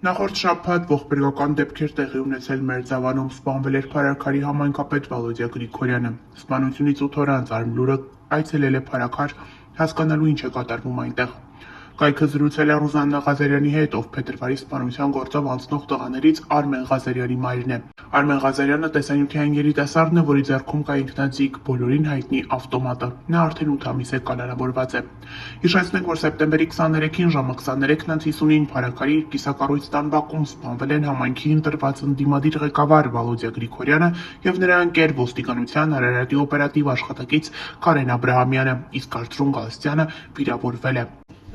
Նախորդ շաբաթ ողբերգական դեպքեր տեղի ունեցել Մերձավանում, սպանվել էր փարաքարի համայնքապետ Վալոդյա Գրիգորյանը։ Սպանությունից 8 օր անց Արմլուրը այցելել է փարաքար, հասկանալու ինչ է կատարվում այնտեղ։ Կայքը զրուցել է Ռուզաննա Ղազարյանի հետ, ով փետրվարի սպանության գործով անցնող տղաներից Արմեն Ղազարյանի մայրն է։ Արմեն Ղազարյանը տեսանյութային երիտասարդն է, որի ձեռքում կա ինքնաձիգ, բոլորին հայտնի ավտոմատը։ Նա արդեն 8 ամիս է կալանավորված է։ Հիշեցնենք, որ սեպտեմբերի 23-ին ժամը 23:50-ին փարաքարի իր կիսակառույց տան բակում սպանվել են համայնքի ընտրված ընդդիմադիր ղեկավար Վալոդյա Գրիգորյանը եւ նրա ընկեր ոստիկանության Արարատի օպերատիվ աշխատակից Կարեն Աբրահամյանը, իսկ Արծրուն Գալստյանը վիրավորվել է։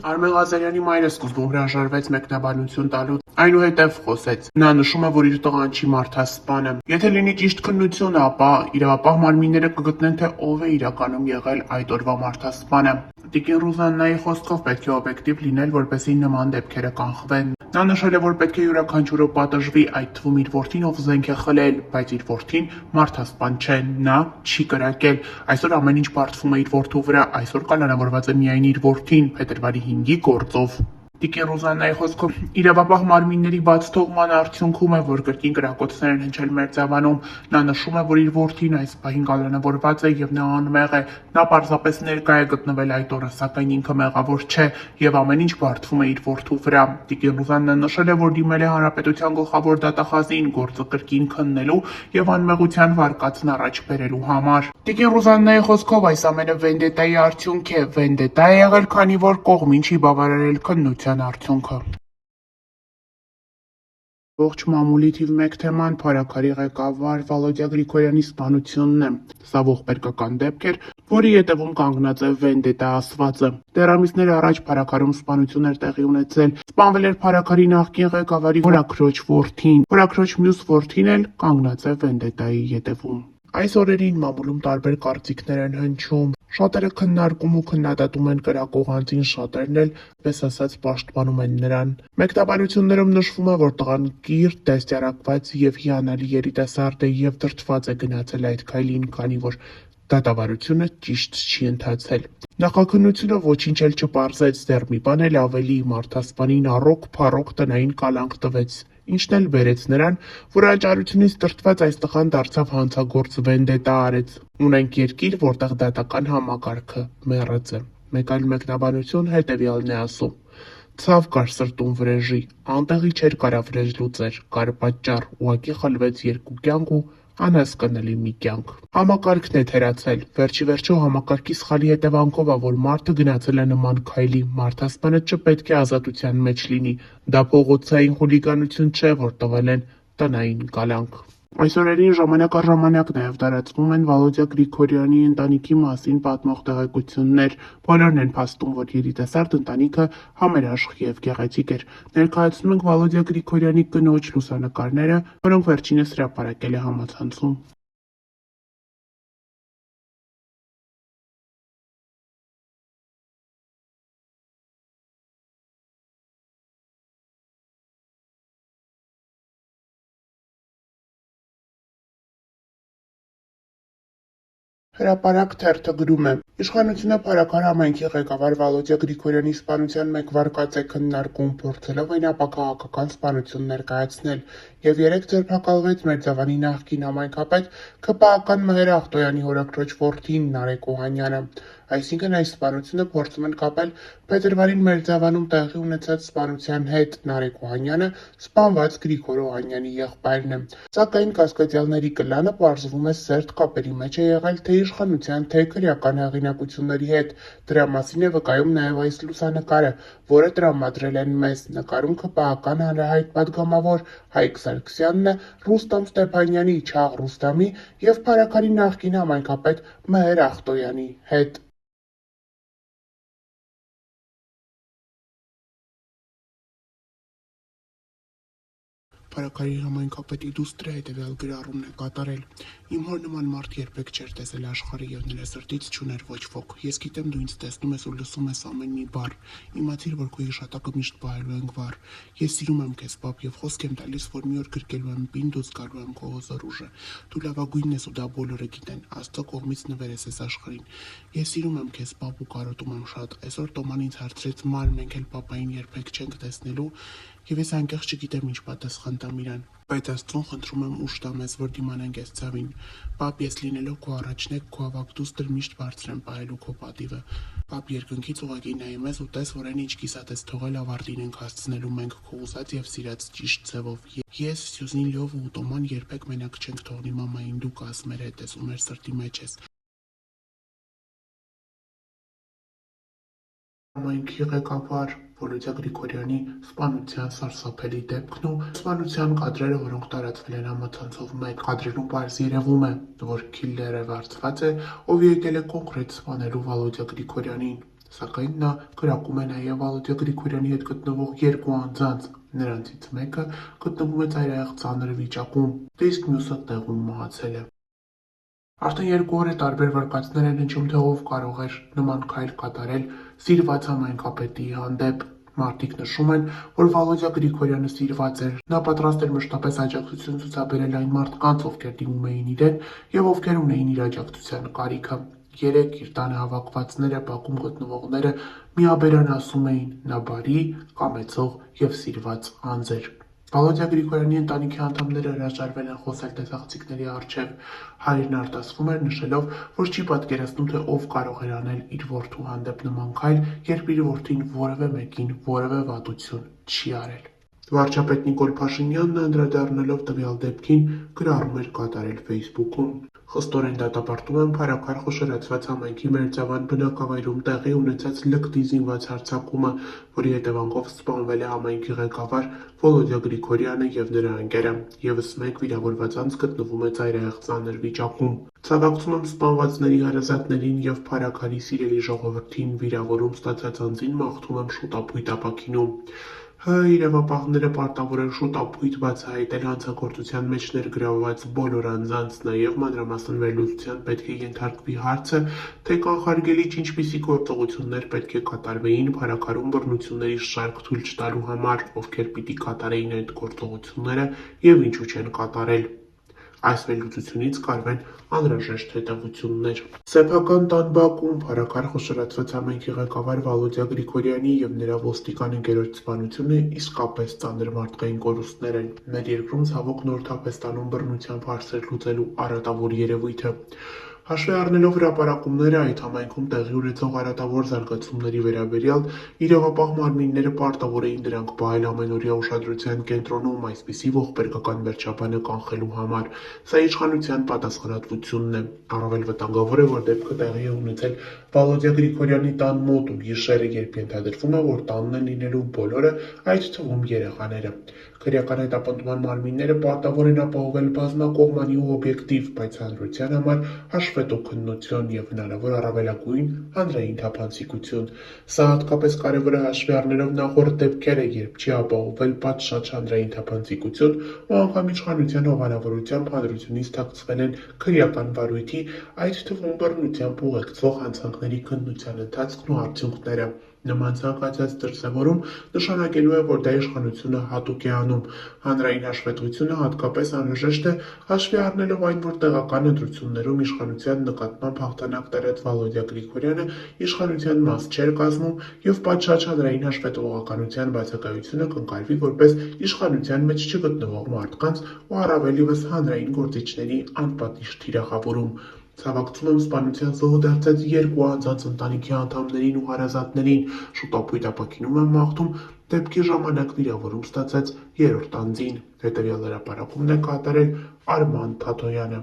Արմեն Ղազարյանի մայրը սկզբում հրաժարվեց մեկնաբանություն տալուց, այնուհետև խոսեց։ Նա նշում է, որ իր տղան չի մարդասպանը։ Եթե լինի ճիշտ քննությունը, ապա իրավապահ մարմինները կգտնեն, թե ով է իրականում եղել այդ օրվա մարդասպանը։ Տիկին Ռուզաննայի խոսքով պետք է օբյեկտիվ լինել, որպեսզի նման դեպքերը կանխվեն։ Նա նշել է, որ պետք է յուրաքանչյուրը պատժվի, այդ թվում իր որդին, ով զենք է խլել, բայց իր որդին մարդասպան չէ, նա չի կրակել։ Այսօր ամեն ինչ բարդվում է իր որդու վրա, այսօր կալանավորված է միայն իր որդին, փետրվարի 5-ի գործով։ Տիկին Ռուզաննայի խոսքով իրավապահ մարմինների բաց թողման արդյունքում է, որ կրկին կրակոցներ են հնչել Մերձավանում։ Նա նշում է, որ իր որդին այս պահին կալանավորված է եւ նա անմեղ է։ Նա պարզապես ներկա է գտնվել այդ օրը, սակայն ինքը մեղավոր չէ եւ ամեն ինչ բարդվում է իր որդու վրա։ Տիկին Ռուզաննան նշել է, որ դիմել է հանրապետության գլխավոր դատախազին գործը կրկին քննելու եւ անմեղության վարկածն առաջ բերելու համար։ Տիկին Ռուզաննայի խոսքով այս ամենը վենդետայի արդյունք է։ Վենդետա է եղել, քանի որ կողմին չի բավարարել քննության արդյունքը։ Ողջ մամուլի թիվ 1 թեման փարաքարի ղեկավար Վալոդյա Գրիգորյանի սպանությունն է։ Սա ողբերգական դեպք էր, որի ետևում կանգնած է վենդետա ասվածը։ Դեռ ամիսներ առաջ փարաքարում սպանություն էր տեղի ունեցել։ Սպանվել էր փարաքարի նախկին ղեկավարի հորաքրոջ որդին։ Հորաքրոջ մյուս որդին էլ կանգնած է վենդետայի ետևում։ Այս օրերին մամուլում տարբեր կարծիքներ են հնչում։ Շատերը քննարկում ու քննադատում են կրակող անձին, շատերն էլ, պես ասած, պաշտպանում են նրան։ Մեկնաբանություններում նշվում է, որ տղան կիրթ, դաստիարակված եւ հիանալի երիտասարդ է եւ դրդված է գնացել այդ քայլին, քանի որ դատավարությունը ճիշտ չի ընթացել։ Նախաքննությունը ոչինչ էլ չպարզեց, դեռ մի բան էլ ավելի, մարդասպանին առօգ-փառօգ տնային կալանք տվեց, ինչն էլ բերեց նրան, որ անճարությունից դրդված այս տղան դարձավ հանցագործ, վենդետա արեց։ Ունենք երկիր, որտեղ դատական համակարգը մեռած է։ Մեկ այլ մեկնաբանություն հետևյալն է ասում. ցավ կար սրտում վրեժի, անտեղի չէր կարա վրեժ լուծեր, կար պատճառ, ուղակի խլվեց երկու կյանք ու անհասկանալի մի կյանք։ Համակարգն է թերացել, վերջի վերջո համակարգի սխալի հետևանքով է, որ մարդը գնացել է նման քայլի, մարդասպանը չպետք է ազատության մեջ լինի, դա փողոցային խուլիգանություն չէ, որ տվել են տնային կալանք։ Այս օրերին ժամանակ առ ժամանակ նաև տարածվում են Վալոդյա Գրիգորյանի ընտանիքի մասին պատմող տեղեկություններ։ Բոլորն են փաստում, որ երիտասարդ ընտանիքը համերաշխ եւ գեղեցիկ էր։ Ներկայացնում ենք Վալոդյա Գրիգորյանի կնոջ լուսանկարները, որոնք վերջինս հրապարակել է համացանցում։ Հրապարակ թերթը գրում է. Իշխանությունը փարաքար համայնքի ղեկավար Վալոդյա Գրիգորյանի սպանության մեկ վարկած է քննարկում, փորձելով այն ապաքաղաքական սպանություն ներկայացնել, եւ 3 ձերբակալվեց Մերձավանի նախկին համայնքապետ ՔՊԱ-ական Մհեր Ախտոյանի հորաքրոջ որդին Նարեկ Օհանյանը։ Այսինքն այս սպանությունը փորձում են կապել փետրվարին Մերձավանում տեղի ունեցած սպանության հետ։ Նարեկ Օհանյանը սպանված Գրիգոր Օհանյանի եղբայրն է։ Սակայն կասկածյալների կլանը պարզվում է սերտ կապերի մեջ է եղել թե իշխանության, թե քրեական հեղինակությունների հետ։ Դրա մասին է վկայում նաև այս լուսանկարը, որը տրամադրել են մեզ։ Նկարում ՔՊԱ-ական հանրահայտ պատգամավոր Հայկ Սարգսյանն է Ռուստամ Ստեփանյանի, Չաղ Ռուստամի եւ փարաքարի նախկին համայնքապետ Մհեր Ախտոյանի հետ։ Փարաքարի համայնքապետի դուստրը հետևյալ գրառումն է կատարել. Իմ հոր նման մարդ երբեք չէր տեսել աշխարհը եւ նրա սրտից չուներ ոչ ոք։ Ես գիտեմ դու ինձ տեսնում ես ու լսում ես ամեն մի բառ։ Իմացիր, որ քո իշատակը միշտ պահելու ենք վառ։ Ես սիրում եմ քեզ, պապ, եւ խոսք եմ տալիս, որ մի օր գրկելու եմ պինդ ու զգալու եմ քո հզոր ուժը։ Դու լավագույնն ես ու դա բոլորը գիտեն։ Աստծո կողմից նվեր ես այս աշխարհին։ Ես սիրում եմ քեզ, պապ, ու կարոտում եմ շատ։ Այսօր Տոման ինձ հարցրեց՝ ման մենք էլ պապային երբեք չենք տեսնելու։ Եվ ես անկեղծ չգիտեմ ինչ պատասխան տամ իրան։ Բայց Աստծուն խնդրում եմ ուժ տա մեզ, որ դիմանանք այս ցավին։ Պապ, ես լինելով քո առաջնեկ, քո ավագ դուստր միշտ բարձր եմ պահելու քո պատիվը։ Պապ, երկնքից ուղղակի նայում ես ու տես, որ այն ինչ կիսատ ես թողել ավարտին ենք հասցնելու մենք քո ուզած եւ սիրած ճիշտ ձևով։ Ես, Սյուզին, Լյով ու Տոման երբեք մենակ չենք թողնի մամային, դու կաս մեր հետ ես ու մեր սրտի մեջ ես։ Համայնքի ղեկավար Վոլոդյա Գրիգորյանի սպանության սարսափելի դեպքն ու սպանության կադրերը, որոնք տարածվել են համացանցով մեկ կադրերում պարզ երևում է, որ քիլլերը վարձված է, ով եկել է կոնկրետ սպանելու Վոլոդյա Գրիգորյանին, սակայն նա կրակում է նաև Վոլոդյա Գրիգորյանի հետ գտնվող երկու անձանց, նրանցից մեկը գտնվում է ծայրահեղ ծանր վիճակում, իսկ մյուսը տեղում մահացել է։ Արդեն 2 օր է տարբեր վարկածներ են հնչում, թե ով կարող էր նման քայլ կատարել սիրված համայնքապետի հանդեպ։ Մարդիկ նշում են, որ Վոլոդյա Գրիգորյանը սիրված էր, նա պատրաստ էր մշտապես աջակցություն ցուցաբերել այն մարդկանց, ովքեր դիմում էին իրեն եւ ովքեր ունեին իր աջակցության կարիքը։ Երեք իր տանը հավաքվածները, բակում գտնվողները միաբերան ասում էին՝ նա բարի, կամեցող եւ սիրված անձ էր։ Վոլոդյա Գրիգորյանի ընտանիքի անդամները հրաժարվել են խոսել տեսախցիկների առջև։ Հայրն արտասվում էր, նշելով, որ չի պատկերացնում, թե ով կարող էր անել իր որդու հանդեպ նման քայլ, երբ իր որդին որևէ մեկին որևէ վատություն չի արել։ Վարչապետ Նիկոլ Փաշինյանն անդրադառնալով տվյալ դեպքին գրառում էր կատարել Facebook-ում։ Խստորեն դատապարտում եմ Փարաքար խոշորացված համայնքի Մերձավան բնակավայրում տեղի ունեցած լկտի զինված հարձակումը, որի հետևանքով սպանվել է համայնքի ղեկավար Վոլոդյա Գրիգորյանը եւ նրա ընկերը։ Եվս մեկ վիրավորված անձ գտնվում է ծայրահեղ ծանր վիճակում։ Ցավակցում եմ սպանվածների հարազատներին եւ Փարաքարի սիրելի ժողովրդին, վիրավորում ստացած անձին մաղթում եմ շուտապույտ ապաքինում։ Իրավապահները պարտավոր են շուտապույտ բացահայտել հանցագործության մեջ ներգրավված բոլոր անձանց, նաև մանրամասն վերլուծության պետք է ենթարկվի հարցը, թե կանխարգելիչ ինչպիսի գործողություններ պետք է կատարվեին Փարաքարում բռնությունների շարք թույլ չտալու համար, ովքեր պիտի կատարեին այդ գործողությունները եւ ինչու չեն կատարել։ Այս վերլուծությունից կարվեն անհրաժեշտ հետևություններ։ Սեփական տան բակում Փարաքար խոշորացված համայնքի ղեկավար Վոլոդյա Գրիգորյանի եւ նրա ոստիկան ընկերոջ սպանությունը իսկապես ծանր մարդկային կորուստներ են։ Մեր երկրում ցավոք նոր թափ է ստանում բռնությամբ հարցեր լուծելու արատավոր երևույթը։ Հաշվի առնելով հրապարակումները այդ համայնքում տեղի ունեցող արատավոր զարգացումների վերաբերյալ, իրավապահ մարմինները պարտավոր էին դրանք պահել ամենօրյա ուշադրության կենտրոնում այսպիսի ողբերգական վերջաբանը կանխելու համար։ Սա իշխանության պատասխանատվությունն է։ Առավել վտանգավոր է, որ դեպքը տեղի է ունեցել Վոլոդյա Գրիգորյանի տան մոտ ու գիշերը, երբ ենթադրվում է, որ տանն են լինելու բոլորը, այդ թվում երեխաները։ Քրեական հետապնդման մարմինները պարտավոր են ապահովել բազմակողմանի ու օբյեկտիվ, բայց հանրության համար հաշվետու քննություն եւ հնարավոր առավելագույն հանրային թափանցիկություն։ Սա հատկապես կարևոր է հաշվի առնելով նախորդ դեպքերը, երբ չի ապահովել պատշաճ հանրային թափանցիկություն ու անգամ իշխանության հովանավորությամբ հանրությունից թաքցվել են քրեական վարույթի, այդ թվում բռնությամբ ուղեկցող հանցանքների քննության ընթացքն ու արդյունքները։ Նման ցանկացած դրսևորում նշանակելու է, որ դա իշխանությունը հատուկ է անում։ Հանրային հաշվետվությունը հատկապես անհրաժեշտ է հաշվի առնելով այն, որ տեղական ընտրություններում իշխանության նկատմամբ հաղթանակ տարած Վոլոդյա Գրիգորյանը իշխանության մաս չէր կազմում եւ պատշաճ հանրային հաշվետվողականության բացակայությունը կընկալվի որպես իշխանության մեջ չգտնվող մարդկանց ու առավել ևս հանրային գործիչների անպատիժ թիրախավորում։ Ցավակցում եմ սպանության զոհ դարձած երկու անձանց ընտանիքի անդամներին ու հարազատներին, շուտապույտ ապաքինում եմ մաղթում դեպքի ժամանակ վիրավորում ստացած երրորդ անձին։ Հետևյալ հրապարակումն է կատարել Արման Թաթոյանը։